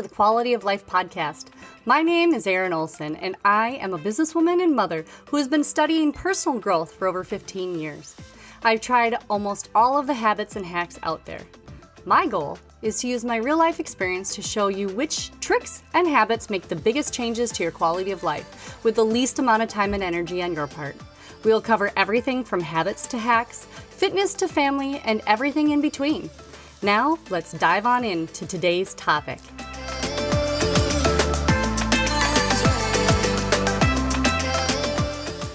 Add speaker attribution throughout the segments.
Speaker 1: to the Quality of Life podcast. My name is Erin Olson, and I am a businesswoman and mother who has been studying personal growth for over 15 years. I've tried almost all of the habits and hacks out there. My goal is to use my real-life experience to show you which tricks and habits make the biggest changes to your quality of life with the least amount of time and energy on your part. We will cover everything from habits to hacks, fitness to family, and everything in between. Now, let's dive on into today's topic.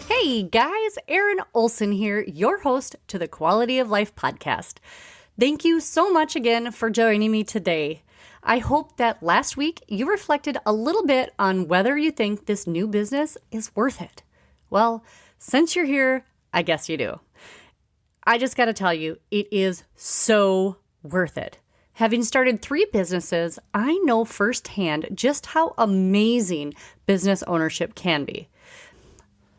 Speaker 1: Hey guys, Erin Olson here, your host to the Quality of Life podcast. Thank you so much again for joining me today. I hope that last week you reflected a little bit on whether you think this new business is worth it. Well, since you're here, I guess you do. I just got to tell you, it is so worth it. Having started 3 businesses, I know firsthand just how amazing business ownership can be.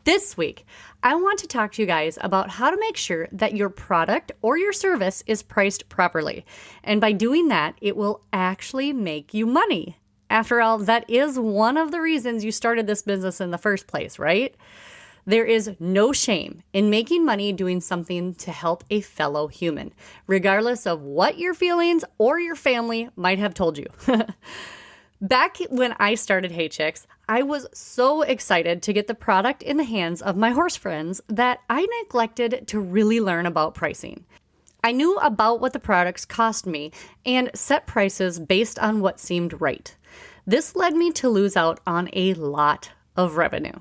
Speaker 1: This week, I want to talk to you guys about how to make sure that your product or your service is priced properly. And by doing that, it will actually make you money. After all, that is one of the reasons you started this business in the first place, right? There is no shame in making money doing something to help a fellow human, regardless of what your feelings or your family might have told you. Back when I started Hey Chicks, I was so excited to get the product in the hands of my horse friends that I neglected to really learn about pricing. I knew about what the products cost me and set prices based on what seemed right. This led me to lose out on a lot of revenue.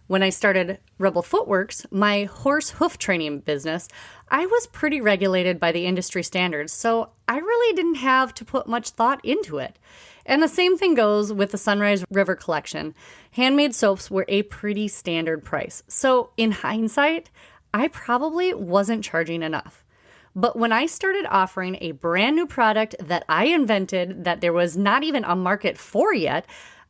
Speaker 1: When I started Rebel Footworks, my horse hoof training business, I was pretty regulated by the industry standards, so I really didn't have to put much thought into it. And the same thing goes with the Sunrise River collection. Handmade soaps were a pretty standard price. So in hindsight, I probably wasn't charging enough. But when I started offering a brand new product that I invented that there was not even a market for yet,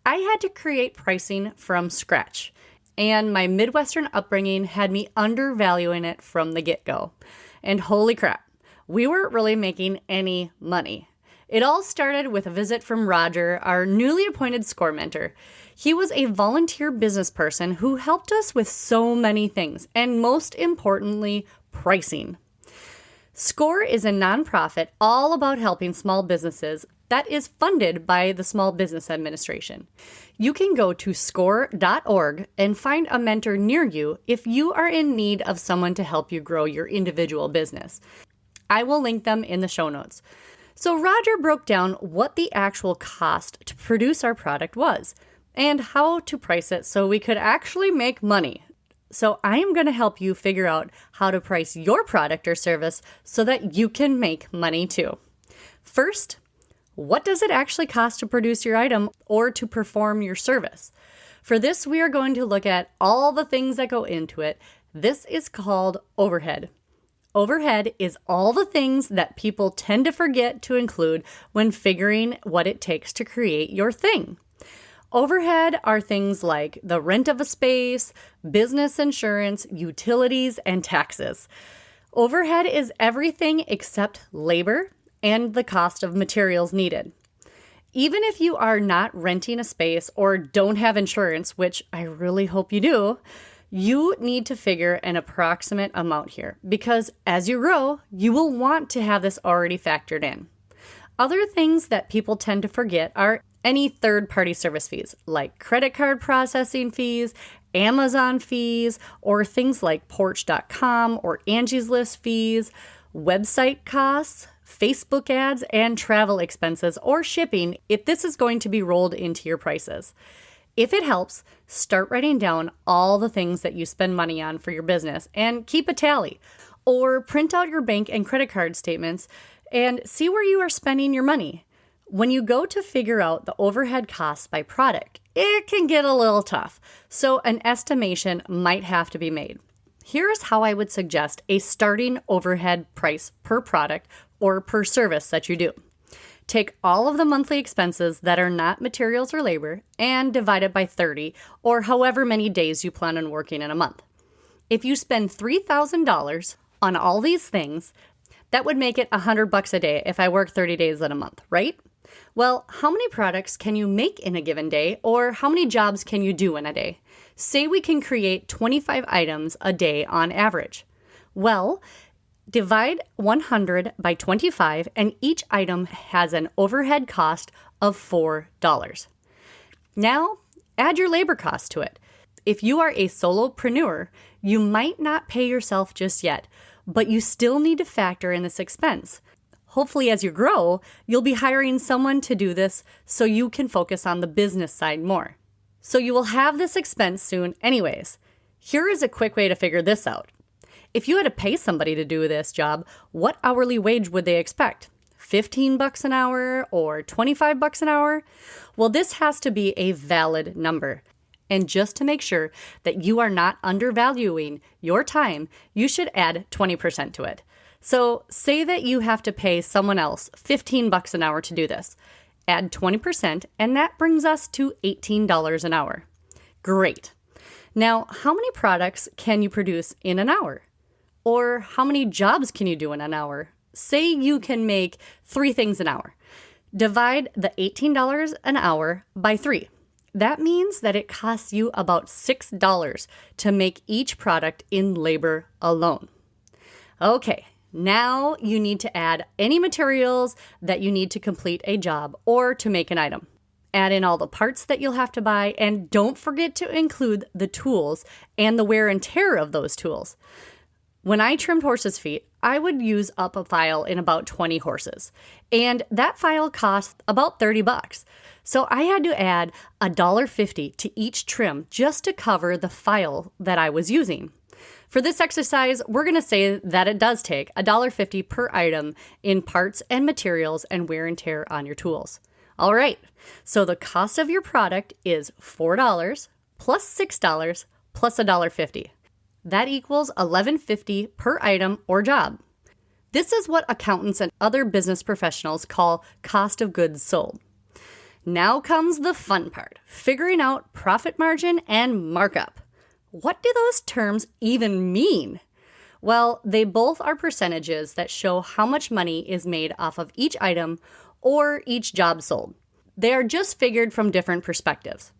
Speaker 1: I had to create pricing from scratch. And my Midwestern upbringing had me undervaluing it from the get-go. And holy crap, we weren't really making any money. It all started with a visit from Roger, our newly appointed SCORE mentor. He was a volunteer business person who helped us with so many things, and most importantly, pricing. SCORE is a nonprofit all about helping small businesses that is funded by the Small Business Administration. You can go to score.org and find a mentor near you if you are in need of someone to help you grow your individual business. I will link them in the show notes. So Roger broke down what the actual cost to produce our product was and how to price it so we could actually make money. So I am going to help you figure out how to price your product or service so that you can make money too. First, what does it actually cost to produce your item or to perform your service? For this, we are going to look at all the things that go into it. This is called overhead. Overhead is all the things that people tend to forget to include when figuring what it takes to create your thing. Overhead are things like the rent of a space, business insurance, utilities, and taxes. Overhead is everything except labor and the cost of materials needed. Even if you are not renting a space or don't have insurance, which I really hope you do, you need to figure an approximate amount here because as you grow, you will want to have this already factored in. Other things that people tend to forget are any third-party service fees like credit card processing fees, Amazon fees, or things like Porch.com or Angie's List fees, website costs, Facebook ads, and travel expenses or shipping if this is going to be rolled into your prices. If it helps, start writing down all the things that you spend money on for your business and keep a tally. Or print out your bank and credit card statements and see where you are spending your money. When you go to figure out the overhead costs by product, it can get a little tough, so an estimation might have to be made. Here's how I would suggest a starting overhead price per product or per service that you do. Take all of the monthly expenses that are not materials or labor and divide it by 30 or however many days you plan on working in a month. If you spend $3,000 on all these things, that would make it $100 a day if I work 30 days in a month, right? Well, how many products can you make in a given day, or how many jobs can you do in a day? Say we can create 25 items a day on average. Well, divide 100 by 25, and each item has an overhead cost of $4. Now, add your labor cost to it. If you are a solopreneur, you might not pay yourself just yet, but you still need to factor in this expense. Hopefully, as you grow, you'll be hiring someone to do this so you can focus on the business side more. So you will have this expense soon anyways. Here is a quick way to figure this out. If you had to pay somebody to do this job, what hourly wage would they expect? $15 an hour or $25 an hour? Well, this has to be a valid number. And just to make sure that you are not undervaluing your time, you should add 20% to it. So say that you have to pay someone else $15 an hour to do this. Add 20%, and that brings us to $18 an hour. Great. Now, how many products can you produce in an hour? Or how many jobs can you do in an hour? Say you can make 3 things an hour. Divide the $18 an hour by 3. That means that it costs you about $6 to make each product in labor alone. Okay, now you need to add any materials that you need to complete a job or to make an item. Add in all the parts that you'll have to buy, and don't forget to include the tools and the wear and tear of those tools. When I trimmed horses' feet, I would use up a file in about 20 horses, and that file cost about $30. So I had to add $1.50 to each trim just to cover the file that I was using. For this exercise, we're going to say that it does take $1.50 per item in parts and materials and wear and tear on your tools. All right, so the cost of your product is $4 plus $6 plus $1.50. That equals $11.50 per item or job. This is what accountants and other business professionals call cost of goods sold. Now comes the fun part, figuring out profit margin and markup. What do those terms even mean? Well, they both are percentages that show how much money is made off of each item or each job sold. They are just figured from different perspectives.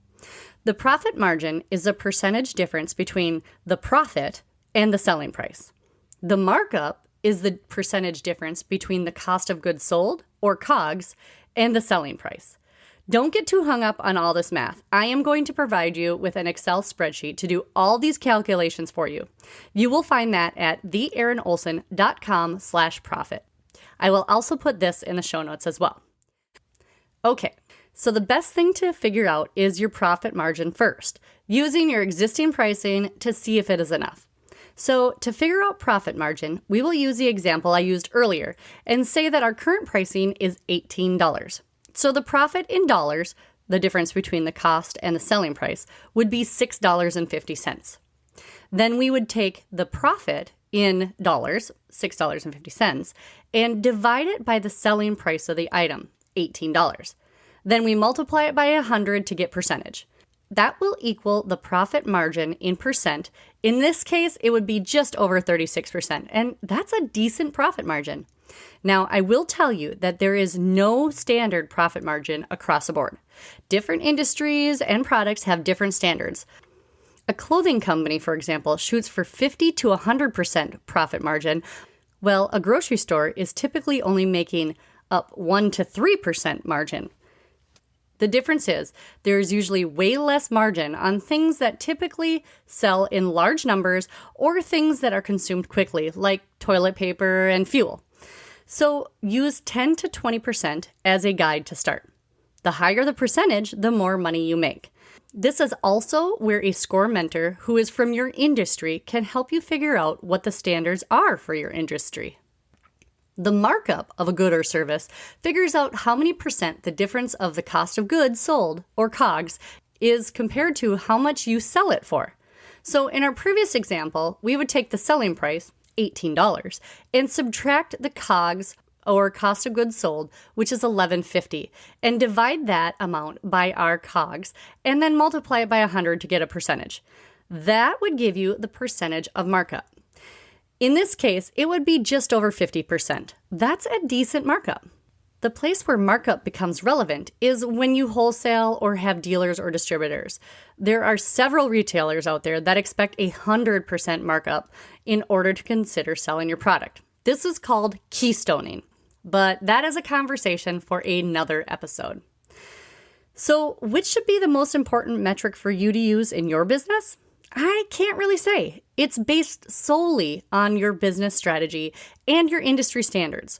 Speaker 1: The profit margin is a percentage difference between the profit and the selling price. The markup is the percentage difference between the cost of goods sold, or COGS, and the selling price. Don't get too hung up on all this math. I am going to provide you with an Excel spreadsheet to do all these calculations for you. You will find that at theerinolson.com/profit. I will also put this in the show notes as well. Okay, so the best thing to figure out is your profit margin first, using your existing pricing to see if it is enough. So to figure out profit margin, we will use the example I used earlier and say that our current pricing is $18. So the profit in dollars, the difference between the cost and the selling price, would be $6.50. Then we would take the profit in dollars, $6.50, and divide it by the selling price of the item, $18. Then we multiply it by 100 to get percentage. That will equal the profit margin in percent. In this case, it would be just over 36%, and that's a decent profit margin. Now, I will tell you that there is no standard profit margin across the board. Different industries and products have different standards. A clothing company, for example, shoots for 50 to 100% profit margin, while a grocery store is typically only making up 1 to 3% margin. The difference is there's usually way less margin on things that typically sell in large numbers or things that are consumed quickly, like toilet paper and fuel. So use 10 to 20% as a guide to start. The higher the percentage, the more money you make. This is also where a SCORE mentor who is from your industry can help you figure out what the standards are for your industry. The markup of a good or service figures out how many percent the difference of the cost of goods sold, or COGS, is compared to how much you sell it for. So in our previous example, we would take the selling price, $18, and subtract the COGS, or cost of goods sold, which is $11.50, and divide that amount by our COGS, and then multiply it by 100 to get a percentage. That would give you the percentage of markup. In this case, it would be just over 50%. That's a decent markup. The place where markup becomes relevant is when you wholesale or have dealers or distributors. There are several retailers out there that expect 100% markup in order to consider selling your product. This is called keystoning, but that is a conversation for another episode. So, which should be the most important metric for you to use in your business? I can't really say. It's based solely on your business strategy and your industry standards.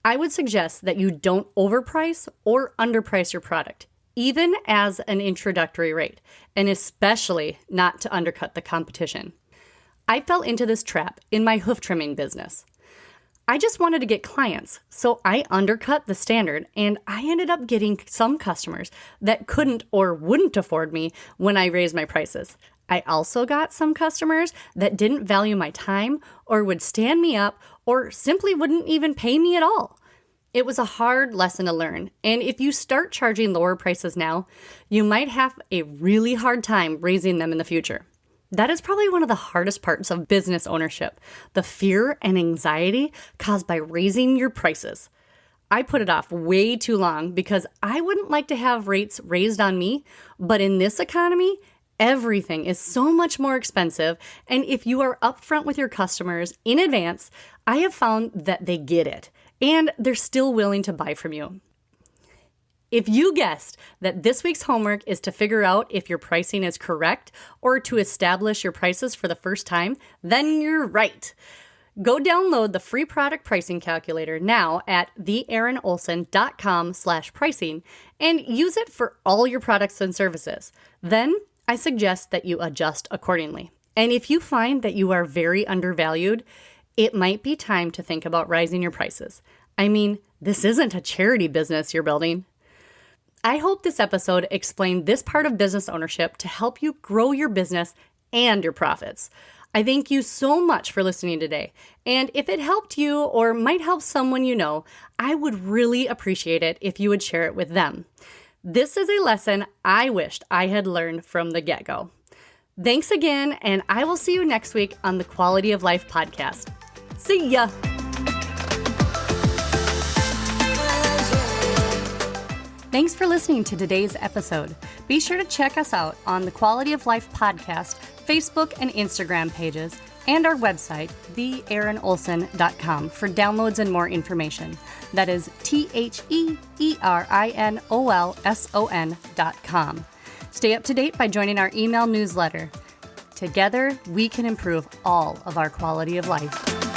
Speaker 1: I would suggest that you don't overprice or underprice your product, even as an introductory rate, and especially not to undercut the competition. I fell into this trap in my hoof trimming business. I just wanted to get clients, so I undercut the standard, and I ended up getting some customers that couldn't or wouldn't afford me when I raised my prices. I also got some customers that didn't value my time or would stand me up or simply wouldn't even pay me at all. It was a hard lesson to learn, and if you start charging lower prices now, you might have a really hard time raising them in the future. That is probably one of the hardest parts of business ownership, the fear and anxiety caused by raising your prices. I put it off way too long because I wouldn't like to have rates raised on me, but in this economy, everything is so much more expensive, and if you are upfront with your customers in advance, I have found that they get it, and they're still willing to buy from you. If you guessed that this week's homework is to figure out if your pricing is correct or to establish your prices for the first time, then you're right. Go download the free product pricing calculator now at theerinolson.com/pricing and use it for all your products and services. Then I suggest that you adjust accordingly. And if you find that you are very undervalued, it might be time to think about raising your prices. I mean, this isn't a charity business you're building. I hope this episode explained this part of business ownership to help you grow your business and your profits. I thank you so much for listening today. And if it helped you or might help someone you know, I would really appreciate it if you would share it with them. This is a lesson I wished I had learned from the get-go. Thanks again, and I will see you next week on the Quality of Life podcast. See ya! Thanks for listening to today's episode. Be sure to check us out on the Quality of Life podcast, Facebook and Instagram pages, and our website, theerinolson.com, for downloads and more information. That is TheErinolson.com. Stay up to date by joining our email newsletter. Together, we can improve all of our quality of life.